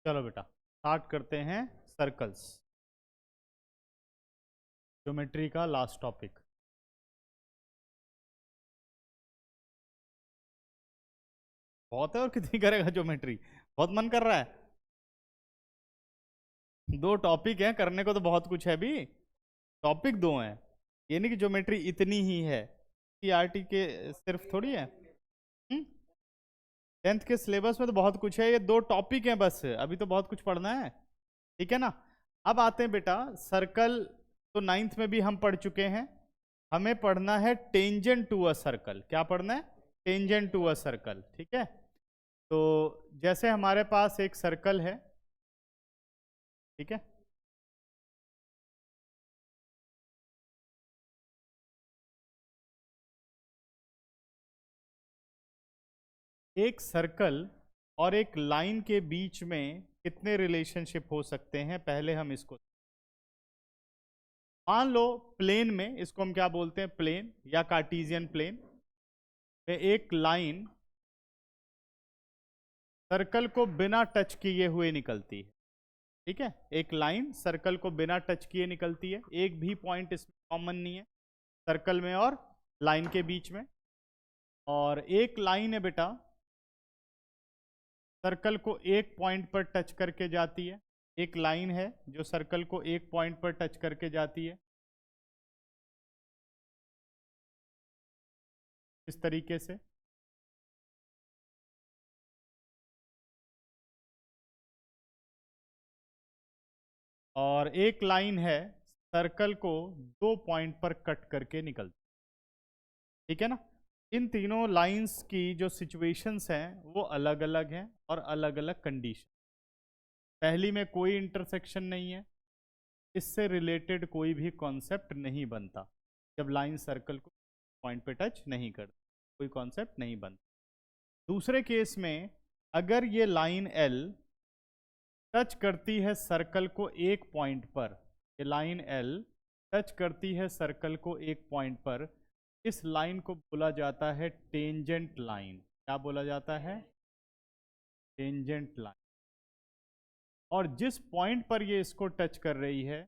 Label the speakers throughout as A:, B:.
A: चलो बेटा स्टार्ट करते हैं सर्कल्स, ज्योमेट्री का लास्ट टॉपिक। बहुत है और कितनी करेगा ज्योमेट्री, बहुत मन कर रहा है। दो टॉपिक हैं, करने को तो बहुत कुछ है भी, टॉपिक दो हैं। ये नहीं कि ज्योमेट्री इतनी ही है, सीआरटी के सिर्फ थोड़ी है। 10th के सिलेबस में तो बहुत कुछ है, ये दो टॉपिक हैं बस, अभी तो बहुत कुछ पढ़ना है। ठीक है ना। अब आते हैं बेटा सर्कल, तो 9th में भी हम पढ़ चुके हैं। हमें पढ़ना है टेंजेंट टू अ सर्कल। क्या पढ़ना है? Tangent to a circle. ठीक है। तो जैसे हमारे पास एक सर्कल है, ठीक है, एक सर्कल और एक लाइन के बीच में कितने रिलेशनशिप हो सकते हैं, पहले हम इसको मान लो। प्लेन में, इसको हम क्या बोलते हैं, प्लेन या कार्टेशियन प्लेन में एक लाइन सर्कल को बिना टच किए हुए निकलती है। ठीक है, एक लाइन सर्कल को बिना टच किए निकलती है, एक भी पॉइंट इसमें कॉमन नहीं है सर्कल में और लाइन के बीच में। और एक लाइन है बेटा, सर्कल को एक पॉइंट पर टच करके जाती है। एक लाइन है जो सर्कल को एक पॉइंट पर टच करके जाती है, इस तरीके से। और एक लाइन है सर्कल को दो पॉइंट पर कट करके निकलती। ठीक है ना। इन तीनों लाइंस की जो सिचुएशंस हैं वो अलग अलग हैं और अलग अलग कंडीशन। पहली में कोई इंटरसेक्शन नहीं है, इससे रिलेटेड कोई भी कॉन्सेप्ट नहीं बनता। जब लाइन सर्कल को पॉइंट पे टच नहीं करती, कोई कॉन्सेप्ट नहीं बनता। दूसरे केस में अगर ये लाइन एल टच करती है सर्कल को एक पॉइंट पर, ये लाइन एल टच करती है सर्कल को एक पॉइंट पर, इस लाइन को बोला जाता है टेंजेंट लाइन। क्या बोला जाता है? Tangent line. और जिस पॉइंट पर ये इसको टच कर रही है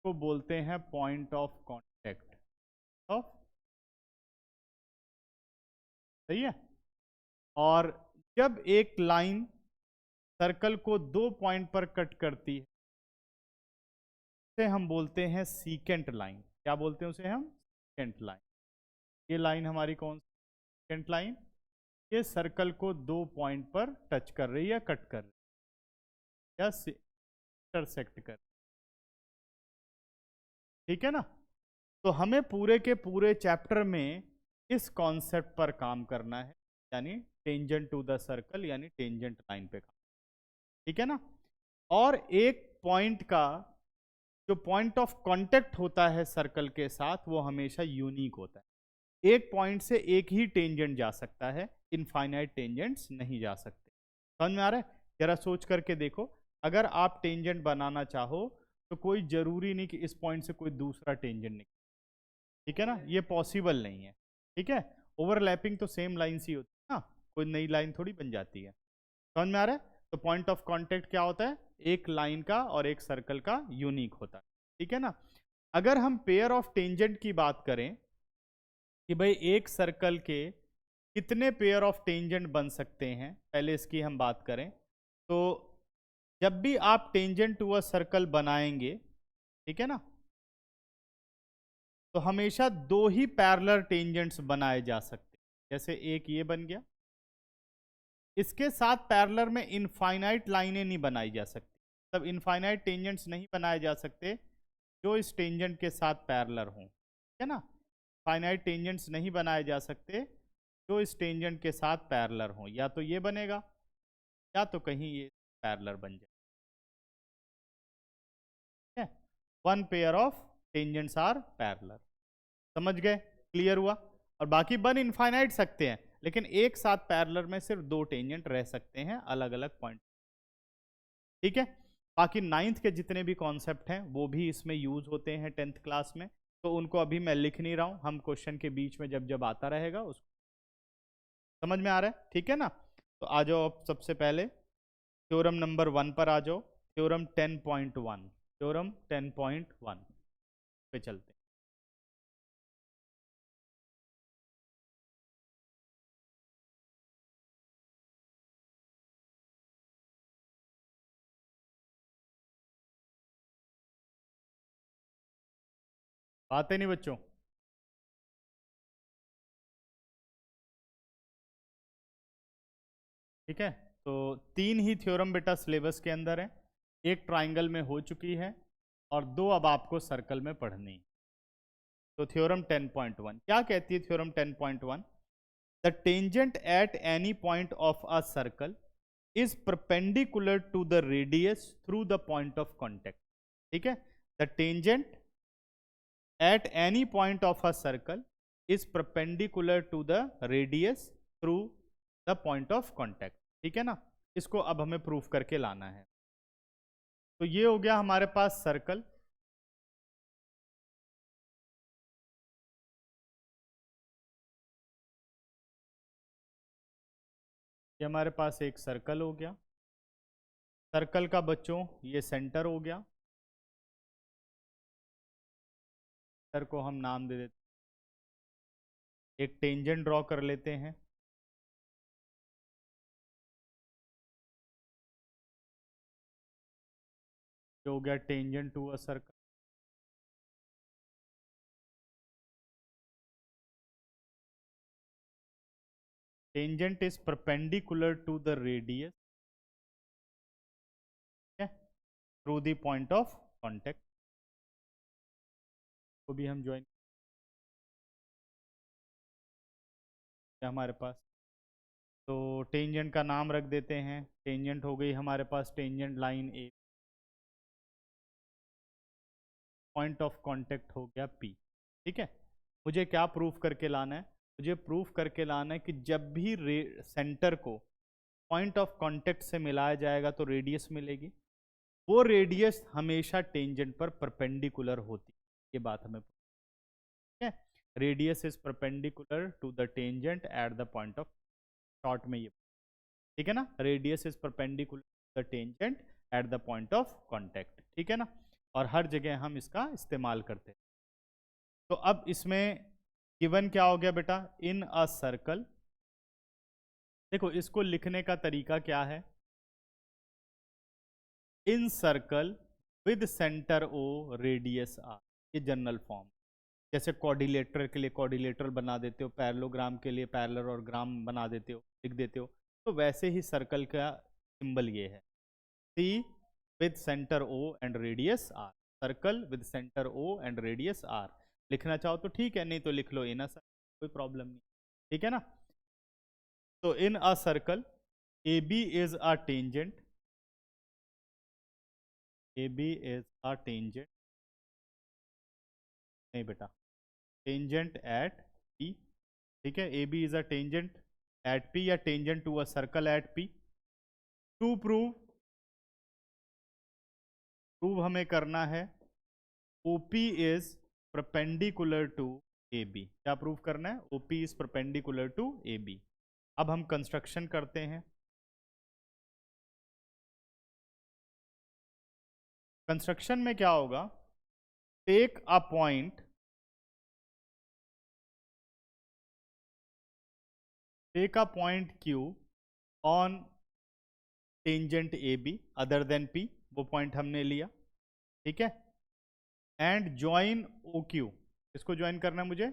A: को बोलते हैं पॉइंट ऑफ कांटेक्ट ऑफ। सही है। और जब एक लाइन सर्कल को दो पॉइंट पर कट करती है उसे हम बोलते हैं सीकेंट लाइन। क्या बोलते हैं उसे हम? Secant line. ये लाइन हमारी कौन सी सीकेंट लाइन? ये सर्कल को दो पॉइंट पर टच कर रही है, कट कर रही है या इंटरसेक्ट कर। ठीक है ना। तो हमें पूरे के पूरे चैप्टर में इस कॉन्सेप्ट पर काम करना है, यानी टेंजेंट टू द सर्कल, यानी टेंजेंट लाइन पे काम। ठीक है ना। और एक पॉइंट का जो पॉइंट ऑफ कांटेक्ट होता है सर्कल के साथ वो हमेशा यूनिक होता है। एक पॉइंट से एक ही टेंजेंट जा सकता है, इनफाइनाइट टेंजेंट्स नहीं जा सकते। समझ में आ रहा है? जरा सोच करके देखो, अगर आप टेंजेंट बनाना चाहो तो कोई जरूरी नहीं कि इस पॉइंट से कोई दूसरा टेंजेंट निकले। ठीक है ना, ये पॉसिबल नहीं है। ठीक है। ओवरलैपिंग तो सेम लाइन ही होती है ना, कोई नई लाइन थोड़ी बन जाती है। समझ में आ रहा है? तो पॉइंट ऑफ कांटेक्ट क्या होता है? एक लाइन का और एक सर्कल का यूनिक होता है। ठीक है ना। अगर हम पेयर ऑफ टेंजेंट की बात करें कि भाई एक सर्कल के कितने पेयर ऑफ टेंजेंट बन सकते हैं, पहले इसकी हम बात करें तो जब भी आप टेंजेंट टू अ सर्कल बनाएंगे, ठीक है ना, तो हमेशा दो ही पैरेलल टेंजेंट्स बनाए जा सकते हैं। जैसे एक ये बन गया, इसके साथ पैरेलल में इनफाइनाइट लाइनें नहीं बनाई जा सकती। तब इनफाइनाइट टेंजेंट्स नहीं बनाए जा सकते जो इस टेंजेंट के साथ पैरेलल हों। ठीक है ना। फाइनाइट टेंजेंट्स नहीं बनाए जा सकते जो इस टेंजेंट के साथ पैरेलल हों, या तो ये बनेगा या तो कहीं ये पैरेलल बन जाए। ठीक है। One pair of tangents are parallel. समझ गए? क्लियर हुआ? और बाकी बन इनफाइनाइट सकते हैं, लेकिन एक साथ पैरेलल में सिर्फ दो टेंजेंट रह सकते हैं अलग अलग पॉइंट। ठीक है। बाकी 9th के जितने भी कॉन्सेप्ट हैं वो भी इसमें यूज होते हैं 10th क्लास में, तो उनको अभी मैं लिख नहीं रहा हूं, हम क्वेश्चन के बीच में जब जब आता रहेगा उसको। समझ में आ रहा है? ठीक है ना। तो आ जाओ अब सबसे पहले थ्योरम नंबर 1 पर आ जाओ, थ्योरम 10.1, थ्योरम 10.1 पे चलते हैं। बात है नहीं बच्चों? ठीक है, तो 3 ही थ्योरम बेटा सिलेबस के अंदर है, एक ट्राइंगल में हो चुकी है और 2 अब आपको सर्कल में पढ़नी है। तो थ्योरम 10.1 क्या कहती है? Theorem 10.1, the tangent at any point of a circle is perpendicular to the radius through the point of contact. ठीक है, the tangent at any point of a circle is perpendicular to the radius through the point of contact. ठीक है ना, इसको अब हमें proof करके लाना है। तो ये हो गया हमारे पास सर्कल। ये हमारे पास एक सर्कल हो गया, सर्कल का बच्चों ये सेंटर हो गया, सेंटर को हम नाम दे देते, एक टेंजेंट ड्रॉ कर लेते हैं। जो हो गया tangent to a circle. Tangent is perpendicular to the radius through the point of contact, को भी हम ज्वाइन हमारे पास। तो टेंजेंट का नाम रख देते हैं, टेंजेंट हो गई हमारे पास tangent line A, point of contact हो गया पी। ठीक है, मुझे क्या प्रूफ करके लाना है? मुझे प्रूफ करके लाना है कि जब भी सेंटर को पॉइंट ऑफ कांटेक्ट से मिलाया जाएगा तो रेडियस मिलेगी, वो रेडियस हमेशा टेंजेंट पर परपेंडिकुलर होती है। ये बात हमें, ठीक है, radius is perpendicular to the tangent at the point of, short में ये, ठीक है ना, radius is perpendicular the tangent at the point of contact. ठीक है ना, और हर जगह हम इसका इस्तेमाल करते हैं। तो अब इसमें गिवन क्या हो गया बेटा? इन अ सर्कल, देखो इसको लिखने का तरीका क्या है? In circle with centre O radius R, ये जनरल फॉर्म। जैसे कोऑर्डिनेटर के लिए कोऑर्डिनेटर बना देते हो, पैरेललोग्राम के लिए पैरेलल और ग्राम बना देते हो, लिख देते हो, तो वैसे ही सर्कल का सिंबल ये है, C with centre O and radius R, circle with centre O and radius R. लिखना चाहो तो ठीक है, नहीं तो लिख लो इन अ सर्कल, कोई प्रॉब्लम नहीं। ठीक है ना, तो in a circle A B is a tangent, A B is a tangent, नहीं बेटा, टेंजेंट एट पी। ठीक है, A B is a tangent at P या tangent to a circle at P. To prove, prove हमें करना है OP is perpendicular to AB। क्या prove करना है? OP is perpendicular to AB। अब हम कंस्ट्रक्शन करते हैं। कंस्ट्रक्शन में क्या होगा? Take a point, take a point Q on tangent AB other than P, वो पॉइंट हमने लिया। ठीक है, एंड ज्वाइन OQ, इसको ज्वाइन करना है मुझे,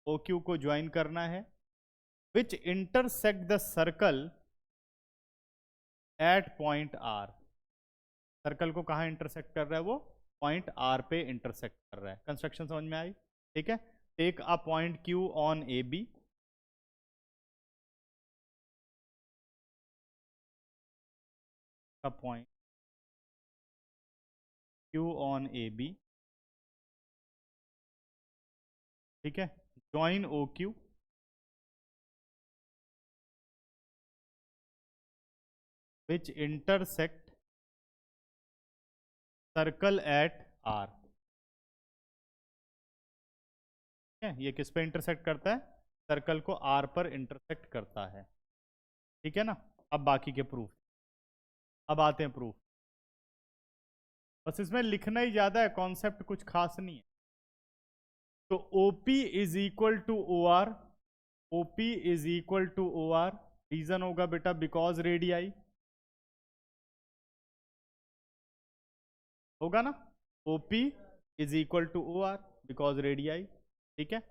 A: OQ को ज्वाइन करना है, which intersect the circle at point R। Circle को कहाँ इंटरसेक्ट कर रहा है? वो पॉइंट R पे इंटरसेक्ट कर रहा है। कंस्ट्रक्शन समझ में आई? ठीक है, take a point Q on AB, का पॉइंट Q ऑन AB, ठीक है, join OQ which intersect circle at R। ठीक है, ये किस पे इंटरसेक्ट करता है? सर्कल को R पर इंटरसेक्ट करता है। ठीक है ना, अब बाकी के प्रूफ। अब आते हैं प्रूफ। बस इसमें लिखना ही ज्यादा है, कॉन्सेप्ट कुछ खास नहीं है। तो OP is equal to O R, OP is equal to O R, reason होगा बेटा बिकॉज रेडियाई, होगा ना, OP is equal to O R because radii, ठीक है।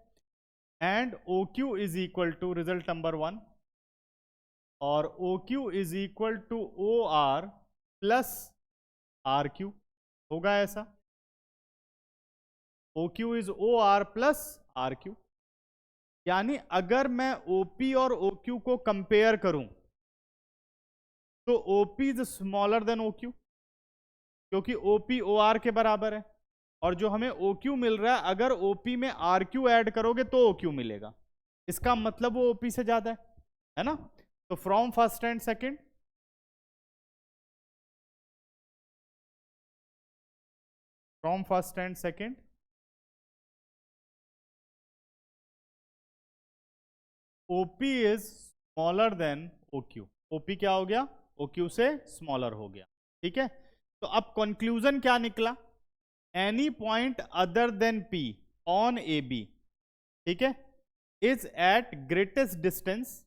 A: And O Q is equal to result number 1, और O Q is equal to O R plus R Q, होगा ऐसा, O Q is O R plus R Q. यानी अगर मैं OP और O Q को कंपेयर करूं तो OP is smaller than O Q, क्योंकि ओपी ओ आर के बराबर है, और जो हमें ओ क्यू मिल रहा है अगर ओपी में आर क्यू ऐड करोगे तो ओ क्यू मिलेगा, इसका मतलब वो ओपी से ज्यादा है ना। तो from first and second, from first and second OP is smaller than O Q, OP क्या हो गया, ओ क्यू से स्मॉलर हो गया, ठीक है। तो अब कंक्लूजन क्या निकला, any point other than P on A B, ठीक है, इज एट ग्रेटेस्ट डिस्टेंस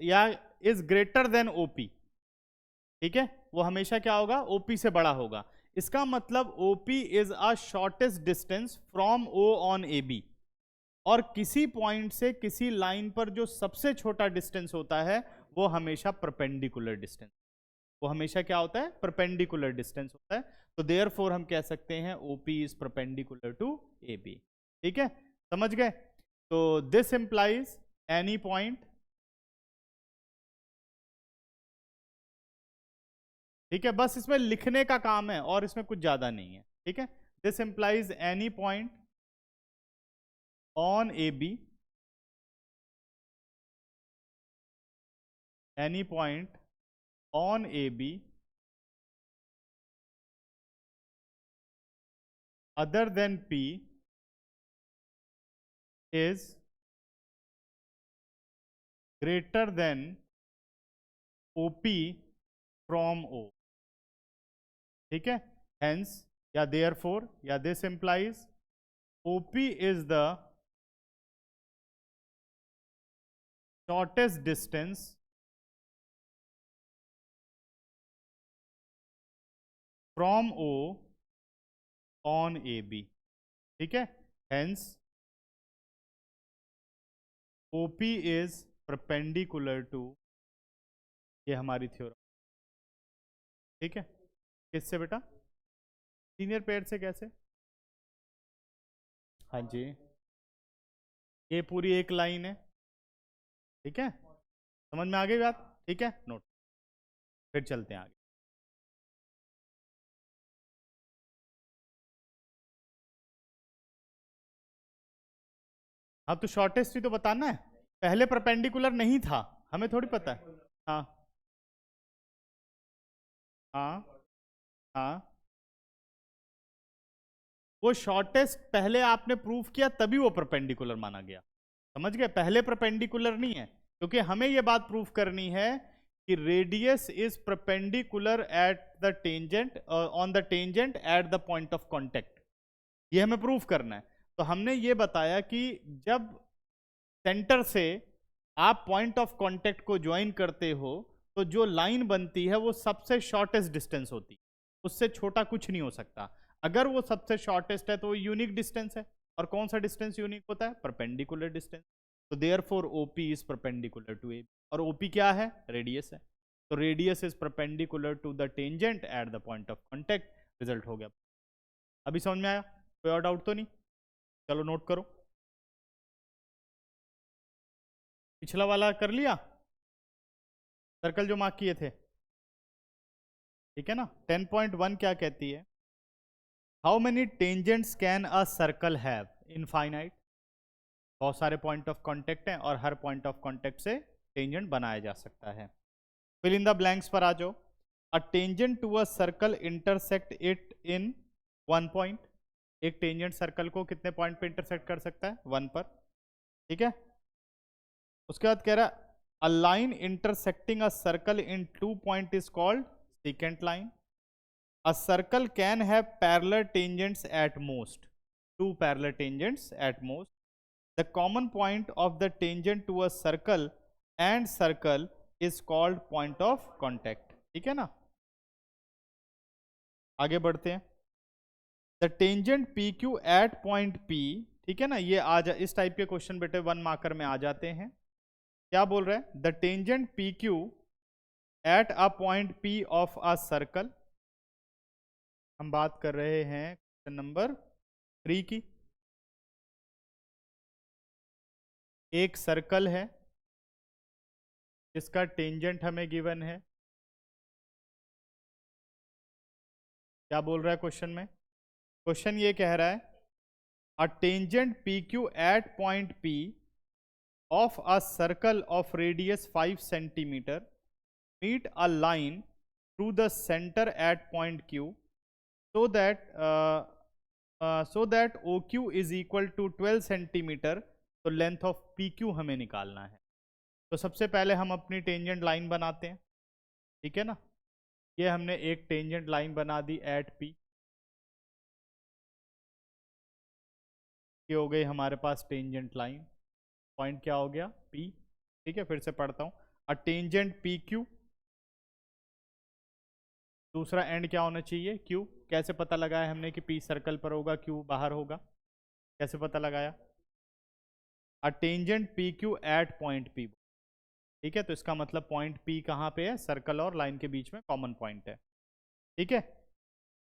A: या इज ग्रेटर देन ओपी, ठीक है, वो हमेशा क्या होगा, ओपी से बड़ा होगा। इसका मतलब OP is a shortest distance from O on A B, और किसी पॉइंट से किसी लाइन पर जो सबसे छोटा डिस्टेंस होता है वो हमेशा परपेंडिकुलर डिस्टेंस, वो हमेशा क्या होता है, परपेंडिकुलर डिस्टेंस होता है। तो देयरफॉर हम कह सकते हैं OP is perpendicular to A B, ठीक है, समझ गए। तो दिस इंप्लाइज एनी पॉइंट, ठीक है, बस इसमें लिखने का काम है और इसमें कुछ ज्यादा नहीं है, ठीक है। This implies any point on A B, any point on A B other than P is greater than OP from O, ठीक है। Hence या therefore या this implies OP is the shortest distance from O on AB, ठीक है। Hence OP is perpendicular to, ये हमारी theorem, ठीक है। किससे बेटा, सीनियर पेयर से, कैसे, हाँ जी, ये पूरी एक लाइन है, ठीक है, समझ में आ गई बात, ठीक है, नोट, फिर चलते हैं आगे। हाँ तो शॉर्टेस्ट ही तो बताना है, पहले परपेंडिकुलर नहीं था, हमें थोड़ी पता है। हाँ हाँ हाँ, वो शॉर्टेस्ट पहले आपने प्रूफ किया तभी वो परपेंडिकुलर माना गया, समझ गए, पहले परपेंडिकुलर नहीं है, क्योंकि हमें ये बात प्रूफ करनी है कि radius is perpendicular at the tangent, on the tangent at the point of contact, ये हमें प्रूफ करना है। तो हमने ये बताया कि जब सेंटर से आप पॉइंट ऑफ कांटेक्ट को ज्वाइन करते हो तो जो लाइन बनती है वो सबसे शॉर्टेस्ट डिस्टेंस होती है, उससे छोटा कुछ नहीं हो सकता। अगर वो सबसे शॉर्टेस्ट है तो वो यूनिक डिस्टेंस है, और कौन सा डिस्टेंस यूनिक होता है, परपेंडिकुलर डिस्टेंस। तो therefore OP is perpendicular to A, और ओपी क्या है, रेडियस है, तो radius is perpendicular to the tangent at the point of contact, result हो गया। अभी समझ में आया, कोई और डाउट तो नहीं, चलो नोट करो, पिछला वाला कर लिया, सर्कल जो मार्क किए थे, ठीक है ना। 10.1 क्या कहती है, how many tangents can a circle have, infinite, बहुत सारे पॉइंट ऑफ कांटेक्ट हैं और हर पॉइंट ऑफ कांटेक्ट से टेंजेंट बनाया जा सकता है। फिल इन द ब्लैंक्स पर आ जाओ, a tangent to a circle intersect it in 1 point, एक टेंजेंट सर्कल को कितने पॉइंट पे इंटरसेक्ट कर सकता है, 1 पर, ठीक है। उसके बाद कह रहा है a line intersecting a circle in 2 point is called secant line. A circle can have parallel tangents at most, 2 parallel tangents at most. The common point of the tangent to a circle and circle is called point of contact. ठीक है ना, आगे बढ़ते हैं. The tangent P Q at point P, ठीक है ना, ये इस टाइप के क्वेश्चन बेटे 1 मार्कर में आ जाते हैं. क्या बोल रहे हैं? The tangent P Q at a point P of a circle. हम बात कर रहे हैं क्वेश्चन नंबर 3 की. एक सर्कल है जिसका टेंजेंट हमें गिवन है. क्या बोल रहा है क्वेश्चन में? क्वेश्चन ये कह रहा है a tangent P Q at point P of a circle of radius 5 centimetre meet a line through the centre at point Q so that OQ is equal to 12 centimetre. तो length of PQ हमें निकालना है. तो सबसे पहले हम अपनी tangent line बनाते हैं. ठीक है ना, ये हमने एक टेंजेंट लाइन बना दी एट P. ये हो गई हमारे पास टेंजेंट लाइन. पॉइंट क्या हो गया? P. ठीक है, फिर से पढ़ता हूँ. अ टेंजेंट PQ, दूसरा एंड क्या होना चाहिए? Q. कैसे पता लगाया हमने कि P सर्कल पर होगा, Q बाहर होगा? कैसे पता लगाया? A tangent PQ at point P. ठीक है, तो इसका मतलब पॉइंट P कहाँ पे है? सर्कल और लाइन के बीच में कॉमन पॉइंट है. ठीक है.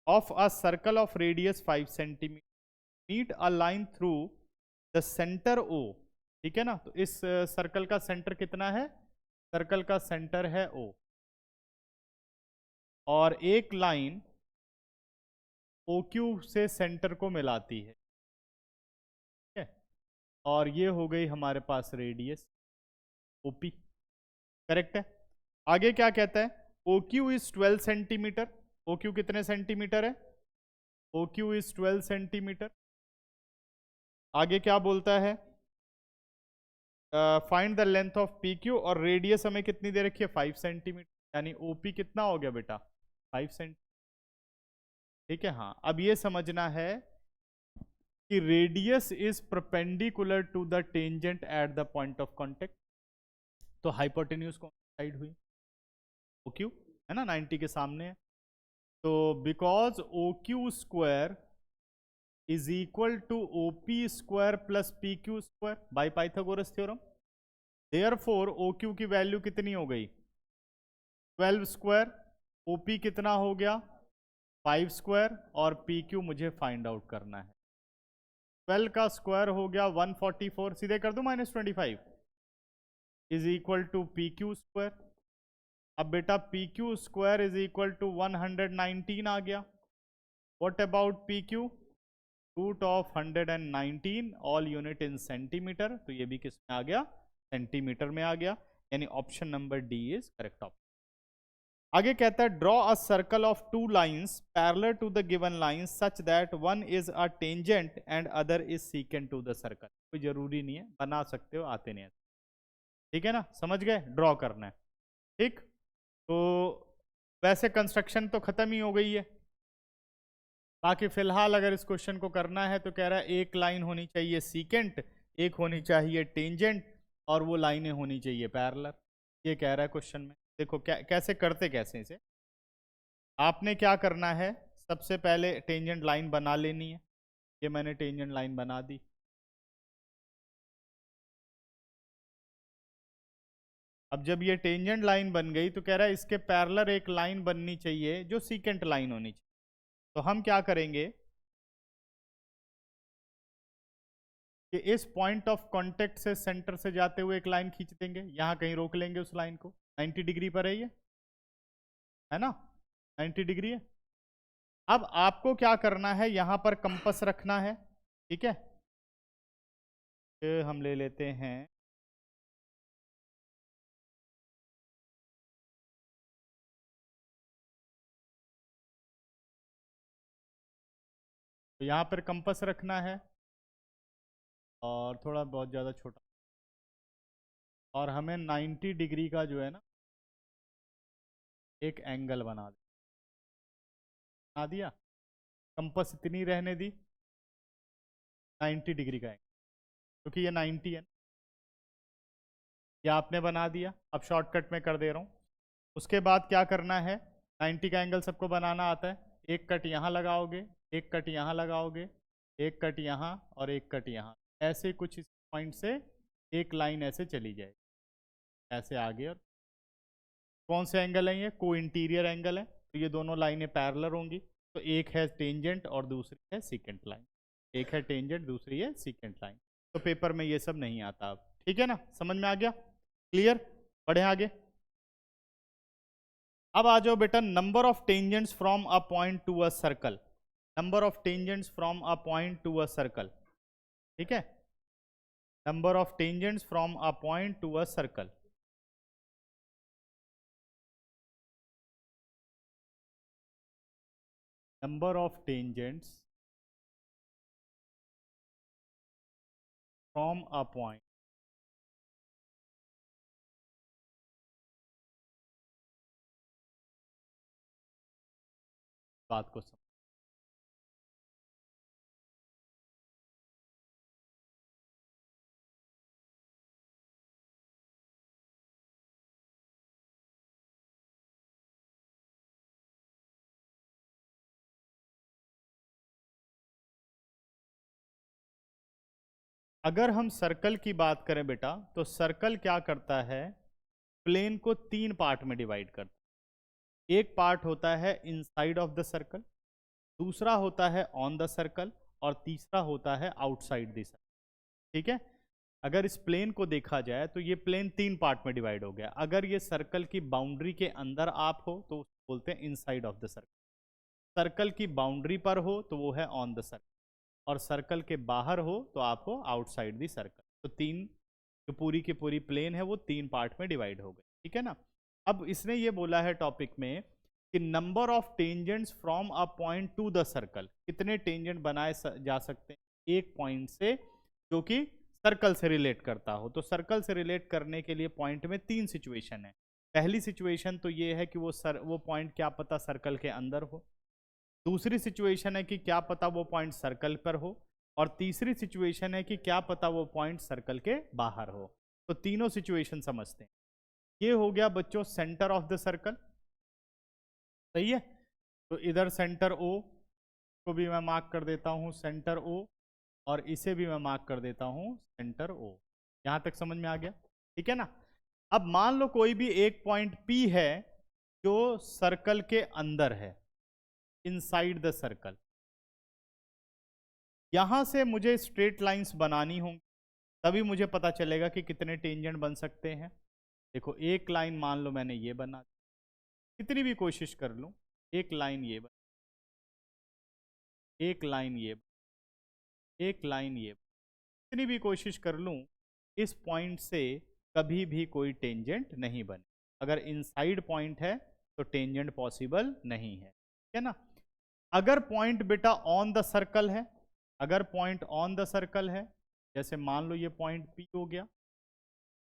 A: Of a circle of radius 5 centimetre meet a line through the centre O. ठीक है ना, तो इस सर्कल का सेंटर कितना है? सर्कल का सेंटर है O, और एक लाइन OQ से सेंटर को मिलाती है. ठीक है, और ये हो गई हमारे पास रेडियस OP. करेक्ट है. आगे क्या कहता है? OQ is 12 centimetre. OQ कितने सेंटीमीटर है? OQ is 12 centimetre. आगे क्या बोलता है? Find the length of PQ, और रेडियस हमें कितनी दे रखी है? 5 सेंटीमीटर. यानी OP कितना हो गया बेटा? 5 सेंटीमीटर. ठीक है. हाँ, अब ये समझना है कि radius is perpendicular to the tangent at the point of contact. तो हाइपोटेन्यूज कौन साइड हुई? OQ है ना, 90 के सामने है. तो because OQ square is equal to OP square plus PQ square by Pythagoras theorem. Therefore OQ की वैल्यू कितनी हो गई? 12 स्क्वायर. OP कितना हो गया? 5 स्क्वायर. और PQ मुझे फाइंड आउट करना है. 12 का स्क्वायर हो गया 144. सीधे कर दो -25 is equal to PQ square. अब बेटा PQ square is equal to 119 आ गया. What about PQ? Root of 119, all unit in centimetre. तो ये भी किस में आ गया? सेंटीमीटर में आ गया. यानी option number D is correct option. आगे कहता है draw a circle of 2 lines parallel to the given line such that one is a tangent and other is secant to the circle. कोई जरूरी नहीं है, बना सकते हो, आते नहीं है. ठीक है ना, समझ गए? ड्रॉ करना है. ठीक. तो वैसे कंस्ट्रक्शन तो खत्म ही हो गई है. बाकी फिलहाल अगर इस क्वेश्चन को करना है तो कह रहा है एक लाइन होनी चाहिए सीकेंट, एक होनी चाहिए टेंजेंट, और वो लाइनें होनी चाहिए पैरेलल. ये कह रहा है क्वेश्चन में. देखो कैसे करते, कैसे इसे आपने क्या करना है. सबसे पहले टेंजेंट लाइन बना लेनी है. ये मैंने टेंजेंट लाइन बना दी. अब जब ये टेंजेंट लाइन बन गई तो कह रहा है इसके पैरेलल एक लाइन बननी चाहिए जो सीकेंट लाइन होनी चाहिए. तो हम क्या करेंगे कि इस पॉइंट ऑफ कांटेक्ट से सेंटर से जाते हुए एक लाइन खींच देंगे. यहां कहीं रोक लेंगे उस लाइन को. 90 डिग्री पर है ये, है ना, 90 डिग्री है. अब आपको क्या करना है? यहां पर कंपस रखना है. ठीक है, तो हम ले लेते हैं तो यहां पर कंपस रखना है, और थोड़ा बहुत ज़्यादा छोटा, और हमें 90 डिग्री का जो है ना एक एंगल बना दे. बना दिया, कंपस इतनी रहने दी, 90 डिग्री का एंगल, क्योंकि ये 90 है, ये आपने बना दिया। अब शॉर्टकट में कर दे रहा हूँ। उसके बाद क्या करना है, 90 का एंगल सबको बनाना आता है। एक कट यहाँ लगाओगे, एक कट यहाँ लगाओगे, एक कट यहाँ और एक कट यहाँ, ऐसे कुछ इस पॉइंट से एक लाइन ऐसे चली जाएगी, ऐसे आगे। और कौन से एंगल है ये, को इंटीरियर एंगल है, तो ये दोनों लाइनें पैरेलल होंगी। तो एक है टेंजेंट और दूसरी है सीकेंट लाइन, एक है टेंजेंट दूसरी है सीकेंट लाइन। तो पेपर में ये सब नहीं आता अब, ठीक है ना, समझ में आ गया, क्लियर। बढ़े आगे। अब आ जाओ बेटा, number of tangents from a point to a circle, number of tangents from a point to a circle, ठीक है, number of tangents from a point to a circle. Number of tangents from a point बात को समझ। अगर हम circle की बात करें बेटा, तो सर्कल क्या करता है, प्लेन को तीन पार्ट में डिवाइड करता है। एक पार्ट होता है इनसाइड ऑफ द सर्कल, दूसरा होता है ऑन द सर्कल, और तीसरा होता है आउटसाइड द सर्कल, ठीक है। अगर इस प्लेन को देखा जाए तो ये प्लेन तीन पार्ट में डिवाइड हो गया। अगर ये सर्कल की बाउंड्री के अंदर आप हो तो उसको बोलते हैं inside of the circle, circle की बाउंड्री पर हो तो वो है ऑन द सर्कल, और सर्कल के बाहर हो तो आप हो आउटसाइड द सर्कल। तो तीन, जो पूरी की पूरी प्लेन है वो तीन पार्ट में डिवाइड हो गई, ठीक है ना। अब इसने ये बोला है टॉपिक में कि number of tangents from a point to the circle, कितने टेंजेंट बनाए जा सकते हैं एक पॉइंट से जो कि सर्कल से रिलेट करता हो। तो सर्कल से रिलेट करने के लिए पॉइंट में तीन सिचुएशन है। पहली सिचुएशन तो ये है कि वो पॉइंट क्या पता सर्कल के अंदर हो, दूसरी सिचुएशन है कि क्या पता वो पॉइंट सर्कल पर हो, और तीसरी सिचुएशन है कि क्या पता वो पॉइंट सर्कल के बाहर हो। तो तीनों सिचुएशन समझते हैं। ये हो गया बच्चों सेंटर ऑफ द सर्कल, सही है। तो इधर सेंटर ओ को भी मैं मार्क कर देता हूं सेंटर ओ, और इसे भी मैं मार्क कर देता हूं सेंटर ओ। यहां तक समझ में आ गया, ठीक है ना। अब मान लो कोई भी एक पॉइंट पी है जो सर्कल के अंदर है, इनसाइड द सर्कल। यहां से मुझे स्ट्रेट लाइंस बनानी होंगी, तभी मुझे पता चलेगा कि कितने टेंजेंट बन सकते हैं। देखो एक लाइन मान लो मैंने ये बना दी, कितनी भी कोशिश कर लूं, एक लाइन ये बना, एक लाइन ये, एक लाइन ये, कितनी भी कोशिश कर लूं, इस पॉइंट से कभी भी कोई टेंजेंट नहीं बने। अगर इनसाइड पॉइंट है तो टेंजेंट पॉसिबल नहीं है, ठीक है ना। अगर पॉइंट बेटा ऑन द सर्कल है, अगर पॉइंट ऑन द सर्कल है, जैसे मान लो ये पॉइंट पी हो गया,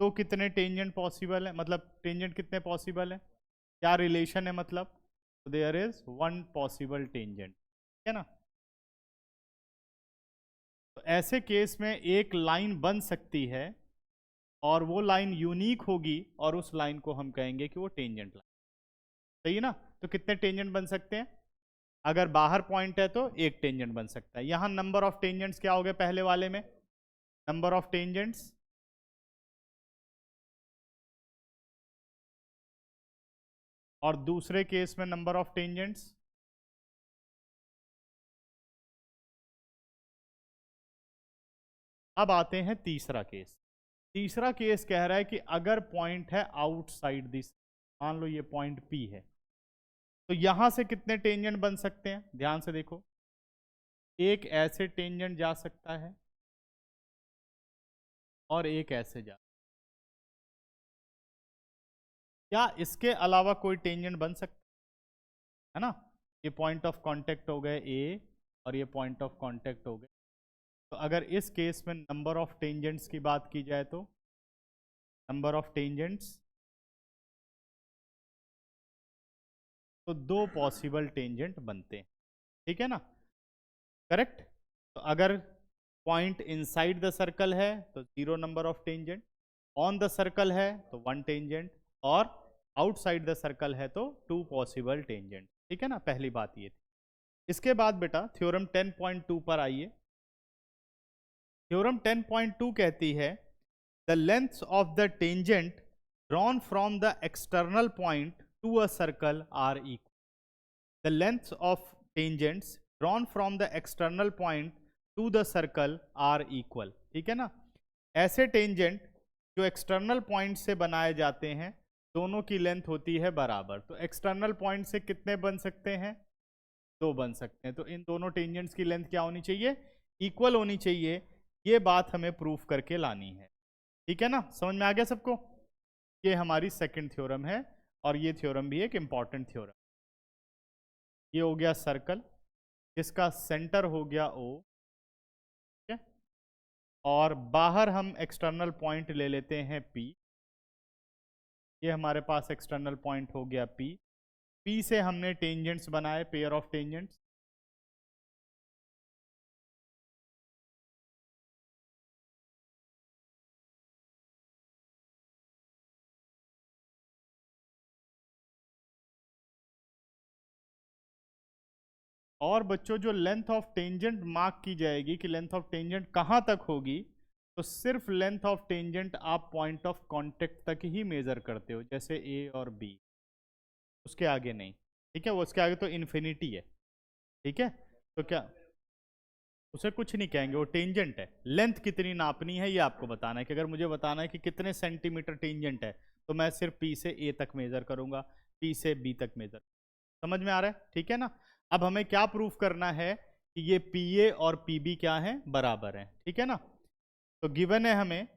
A: तो कितने टेंजेंट पॉसिबल है, मतलब टेंजेंट कितने पॉसिबल है, क्या रिलेशन है, मतलब there is one possible tangent, ठीक है ना। तो ऐसे केस में एक लाइन बन सकती है और वो लाइन यूनिक होगी, और उस लाइन को हम कहेंगे कि वो टेंजेंट लाइन, सही है ना। तो कितने टेंजेंट बन सकते हैं, अगर बाहर पॉइंट है तो एक टेंजेंट बन सकता है। यहां नंबर ऑफ टेंजेंट्स क्या हो गए, पहले वाले में नंबर ऑफ टेंजेंट्स, और दूसरे केस में नंबर ऑफ टेंजेंट्स। अब आते हैं तीसरा केस। तीसरा केस कह रहा है कि अगर पॉइंट है आउटसाइड दिस, मान लो ये पॉइंट पी है, तो यहां से कितने टेंजेंट बन सकते हैं, ध्यान से देखो, एक ऐसे टेंजेंट जा सकता है और एक ऐसे जा, क्या इसके अलावा कोई टेंजेंट बन सकता है ना। ये पॉइंट ऑफ कांटेक्ट हो गए ए, और ये पॉइंट ऑफ कांटेक्ट हो गए। तो अगर इस केस में नंबर ऑफ टेंजेंट्स की बात की जाए तो नंबर ऑफ टेंजेंट्स, तो दो पॉसिबल टेंजेंट बनते हैं, ठीक है ना, करेक्ट। तो अगर पॉइंट इनसाइड द सर्कल है तो 0 number of tangent, on the circle है तो 1 टेंजेंट, और आउटसाइड द सर्कल है तो 2 पॉसिबल टेंजेंट। ठीक है ना, पहली बात ये थी। इसके बाद बेटा थ्योरम 10.2 पर आइए। थ्योरम 10.2 कहती है the length of the tangent drawn from the external point to a circle are equal. The length of tangents drawn from the external point to the circle are equal. ठीक है ना, ऐसे tangent जो external point से बनाए जाते हैं दोनों की लेंथ होती है बराबर। तो एक्सटर्नल पॉइंट से कितने बन सकते हैं, 2 बन सकते हैं। तो इन दोनों टेंजेंट्स की लेंथ क्या होनी चाहिए, इक्वल होनी चाहिए। ये बात हमें प्रूफ करके लानी है। ठीक है ना, समझ में आ गया सबको। ये हमारी सेकंड थ्योरम है, और ये थ्योरम भी एक इंपॉर्टेंट थ्योरम। ये हो गया सर्कल जिसका सेंटर हो गया O, ठीक है, और बाहर हम एक्सटर्नल पॉइंट ले लेते हैं P। ये हमारे पास एक्सटर्नल पॉइंट हो गया P। P से हमने टेंजेंट्स बनाए, पेयर ऑफ टेंजेंट्स। और बच्चों जो लेंथ ऑफ टेंजेंट मार्क की जाएगी कि लेंथ ऑफ टेंजेंट कहाँ तक होगी, तो सिर्फ लेंथ ऑफ टेंजेंट आप पॉइंट ऑफ कांटेक्ट तक ही मेजर करते हो, जैसे ए और बी, उसके आगे नहीं। ठीक है, वो उसके आगे तो इन्फिनिटी है। ठीक है, तो क्या उसे कुछ नहीं कहेंगे, वो टेंजेंट है। लेंथ कितनी नापनी है ये आपको बताना है, कि अगर मुझे बताना है कि कितने सेंटीमीटर टेंजेंट है तो मैं सिर्फ पी से ए तक मेजर करूंगा, पी से बी तक मेजर। समझ में आ रहा है, ठीक है ना। अब हमें क्या प्रूफ करना है कि ये पी ए और पी बी क्या है, बराबर है। ठीक है ना, तो गिवन है हमें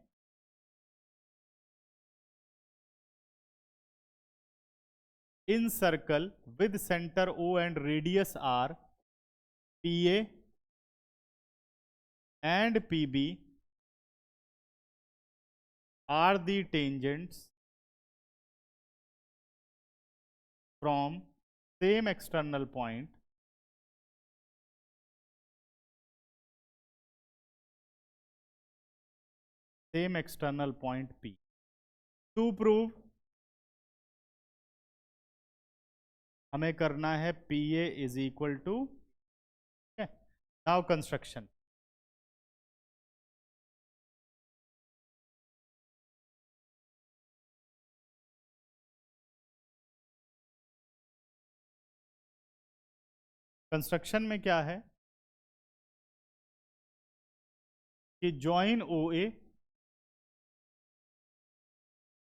A: in circle with centre O and radius R, P A and P B are the tangents from same external point P. To prove हमें करना है PA is equal to, now construction। Construction में क्या है कि join OA,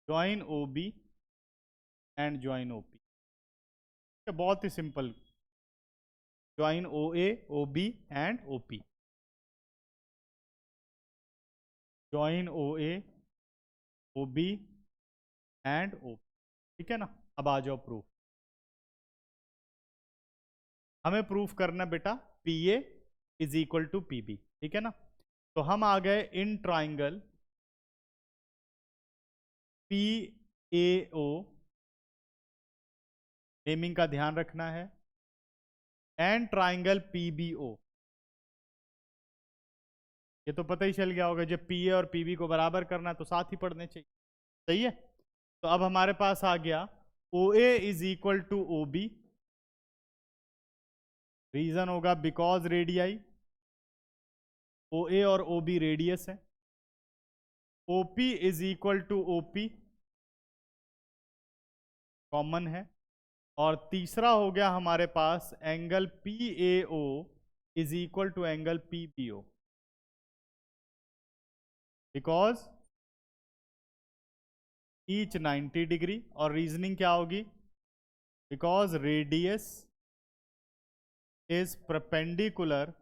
A: join OB and join OP। बहुत ही simple, join OA, OB and OP, join OA, OB and OP। ठीक है ना, अब आ जाओ प्रूफ। हमें प्रूफ करना बेटा PA is equal to PB। ठीक है ना, तो हम आ गए इन ट्राइंगल PAO, नेमिंग का ध्यान रखना है, एंड ट्राइंगल PBO। ये तो पता ही चल गया होगा, जब PA और PB को बराबर करना है तो साथ ही पढ़ने चाहिए। सही है, तो अब हमारे पास आ गया OA is equal to OB। Reason होगा बिकॉज रेडियाई, OA और OB रेडियस है। OP is equal to OP, common है। और तीसरा हो गया हमारे पास angle PAO is equal to angle PBO, because each 90 degree. और रीजनिंग क्या होगी, because radius is perpendicular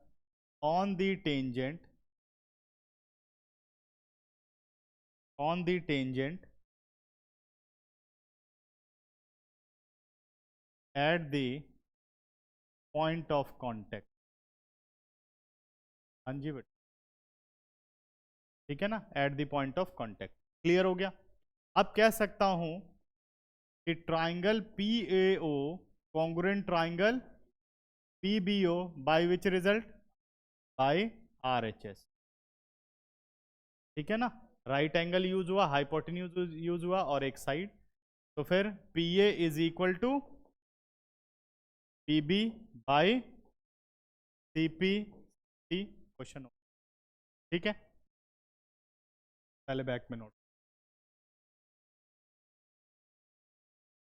A: on the tangent, on the tangent at the point of contact। हाँ जी बेटा, ठीक है ना, at the point of contact. Clear हो गया। अब कह सकता हूं कि triangle PAO congruent triangle PBO by which result, by RHS। ठीक है ना, राइट एंगल यूज हुआ, हाइपोटेन्यूज यूज हुआ और एक साइड, तो फिर PA is equal to PB by CPC question हो। ठीक है, पहले बैक में नोट।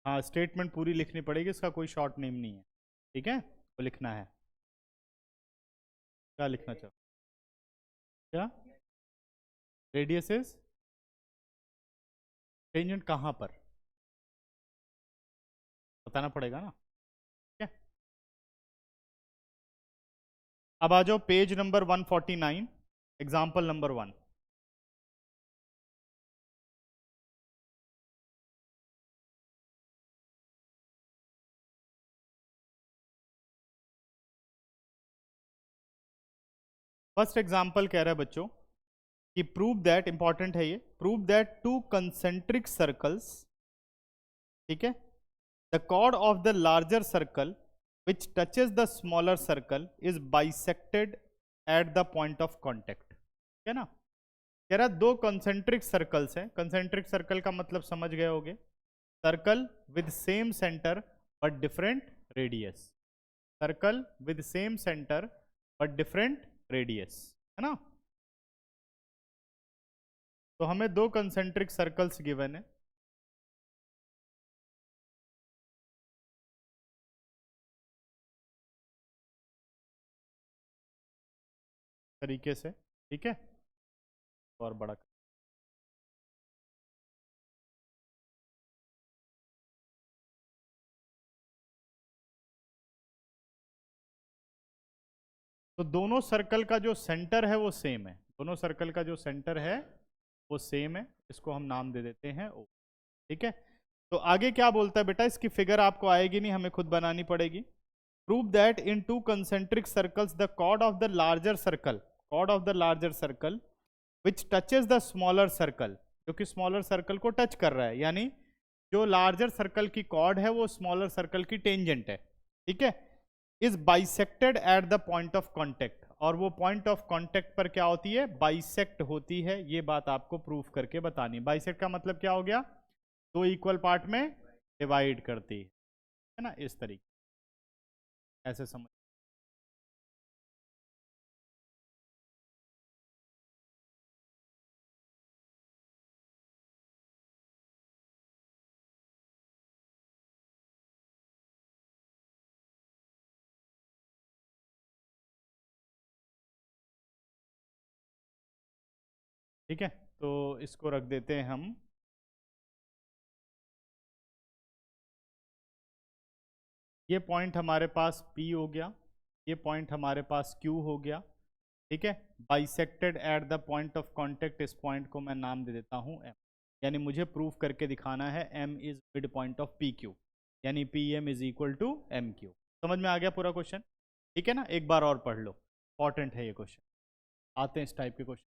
A: हाँ, स्टेटमेंट पूरी लिखनी पड़ेगी, इसका कोई शॉर्ट नेम नहीं है। ठीक है, वो लिखना है। क्या लिखना चाहो, क्या रेडियस इज टेंजेंट कहाँ पर बताना पड़ेगा ना। ठीक है, अब आ जाओ page number 149, example number 1। First example कह रहा है बच्चों कि प्रूव दैट, इंपॉर्टेंट है ये, prove that two concentric circles, ठीक है, the chord of the larger circle which touches the smaller circle is bisected at the point of contact। है ना, कह रहा दो कंसेंट्रिक सर्कल्स हैं, कंसेंट्रिक सर्कल का मतलब समझ गए होगे, circle with same centre but different radius, circle with same centre but different radius, है ना। तो हमें दो कंसेंट्रिक सर्कल्स गिवन है, तरीके से, ठीक है, और बड़ा, तो दोनों सर्कल का जो सेंटर है वो सेम है, दोनों सर्कल का जो सेंटर है वो सेम है, इसको हम नाम दे देते हैं O। ठीक है, तो आगे क्या बोलता है बेटा, इसकी फिगर आपको आएगी नहीं, हमें खुद बनानी पड़ेगी। Prove that in two concentric circles the chord of the larger circle, chord of the larger circle which touches the smaller circle, जो कि स्मॉलर सर्कल को टच कर रहा है, यानी जो लार्जर सर्कल की कॉर्ड है वो स्मॉलर सर्कल की टेंजेंट है। ठीक है, is bisected eight the point of contact, और वो पॉइंट ऑफ कॉन्टेक्ट पर क्या होती है, बाइसेक्ट होती है। ये बात आपको प्रूफ करके बतानी है। बाइसेक्ट का मतलब क्या हो गया, दो इक्वल पार्ट में डिवाइड करती है ना, इस तरीके, ऐसे समझ। ठीक है, तो इसको रख देते हैं हम, ये पॉइंट हमारे पास P हो गया, ये पॉइंट हमारे पास Q हो गया। ठीक है, bisected eight the point of contact, इस पॉइंट को मैं नाम दे देता हूं M, यानी मुझे प्रूफ करके दिखाना है M is mid point of PQ, यानी PM is equal to MQ। समझ में आ गया पूरा क्वेश्चन। ठीक है ना, एक बार और पढ़ लो, इंपॉर्टेंट है ये क्वेश्चन, आते हैं इस टाइप के क्वेश्चन।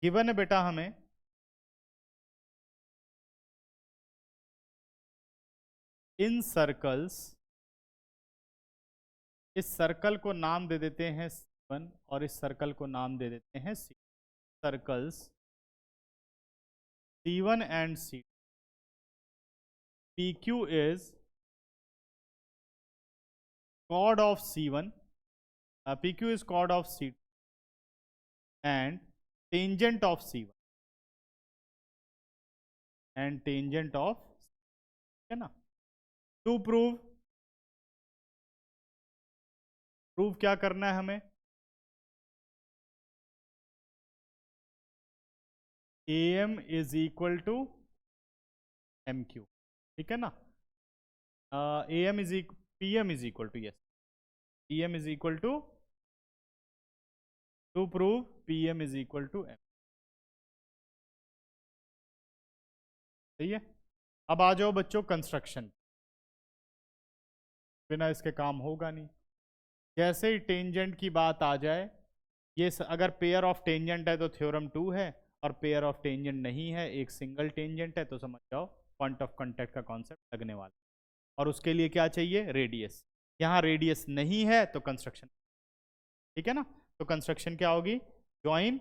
A: गिवन है बेटा हमें इन सर्कल्स, इस सर्कल को नाम दे देते हैं C1 और इस सर्कल को नाम दे देते हैं C, circles C1 and C, PQ is chord of C1, PQ is chord of C2 and tangent of C1 and tangent of, है ना। टू प्रूव, प्रूव क्या करना है हमें, AM is equal to MQ। ठीक है ना, AM is PM is equal to, yes, PM is equal to prove PM is equal to M। सही है, अब आ जाओ बच्चों कंस्ट्रक्शन, बिना इसके काम होगा नहीं। जैसे ही टेंजेंट की बात आ जाए, ये अगर पेयर ऑफ टेंजेंट है तो थ्योरम 2 है, और पेयर ऑफ टेंजेंट नहीं है, एक सिंगल टेंजेंट है, तो समझ जाओ पॉइंट ऑफ कांटेक्ट का कॉन्सेप्ट लगने वाला। और उसके लिए क्या चाहिए, रेडियस। यहाँ रेडियस नहीं है तो कंस्ट्रक्शन, ठीक है ना। तो कंस्ट्रक्शन क्या होगी, ज्वाइन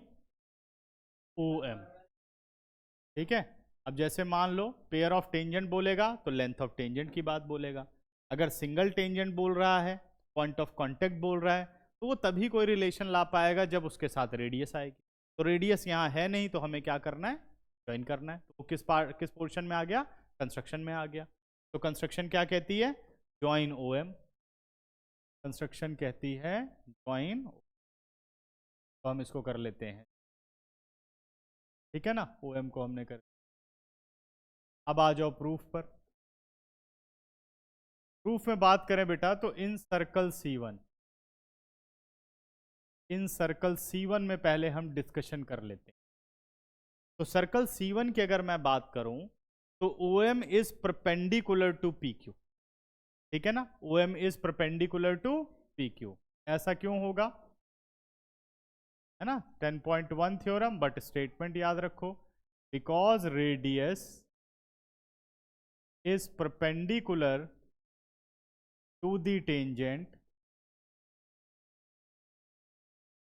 A: ओ एम, ठीक है। अब जैसे मान लो पेयर ऑफ टेंजेंट बोलेगा तो लेंथ ऑफ टेंजेंट की बात बोलेगा। अगर सिंगल टेंजेंट बोल रहा है, पॉइंट ऑफ कांटेक्ट बोल रहा है, तो वो तभी कोई रिलेशन ला पाएगा जब उसके साथ रेडियस आएगी। तो रेडियस यहाँ है नहीं, तो हमें क्या करना है, ज्वाइन करना है। तो किस पोर्शन में आ गया, कंस्ट्रक्शन में आ गया। तो कंस्ट्रक्शन क्या कहती है, ज्वाइन ओ एम। कंस्ट्रक्शन कहती है ज्वाइन, तो हम इसको कर लेते हैं, ठीक है ना। ओ एम को हमने कर, अब आ जाओ प्रूफ पर। प्रूफ में बात करें बेटा तो इन सर्कल C1, इन सर्कल C1 में पहले हम डिस्कशन कर लेते हैं। तो सर्कल C1 की अगर मैं बात करूं तो OM is perpendicular to PQ, ठीक है ना। OM is perpendicular to PQ। ऐसा क्यों होगा, है ना, 10.1 थ्योरम, बट स्टेटमेंट याद रखो, because radius is perpendicular to the tangent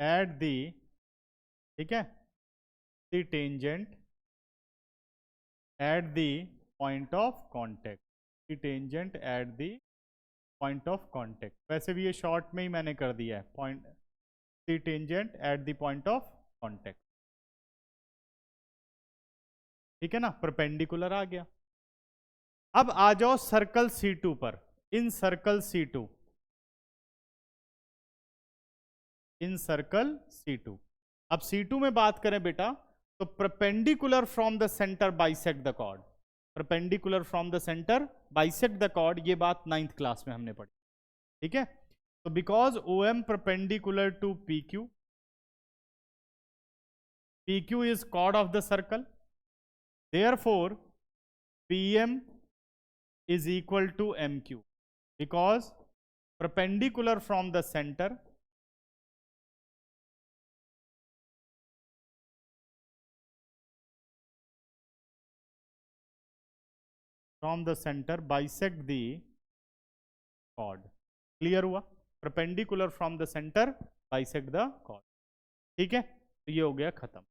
A: at the, ठीक है, the tangent at the point of contact, the tangent at the point of contact. वैसे भी ये शॉर्ट में ही मैंने कर दिया है, point the tangent at the point of contact, ठीक है ना, परपेंडिकुलर आ गया। अब आ जाओ सर्कल C2 पर, इन सर्कल C2, इन सर्कल C2। अब C2 में बात करें बेटा तो perpendicular from the centre bisect the chord, perpendicular from the centre bisect the chord, ये बात 9th क्लास में हमने पढ़ी, ठीक है। तो because OM perpendicular to PQ, PQ is chord of the circle, therefore PM is equal to MQ, because perpendicular from the center, bisect the chord। Clear हुआ, perpendicular from the centre bisect the chord, ठीक है। तो ये हो गया खत्म।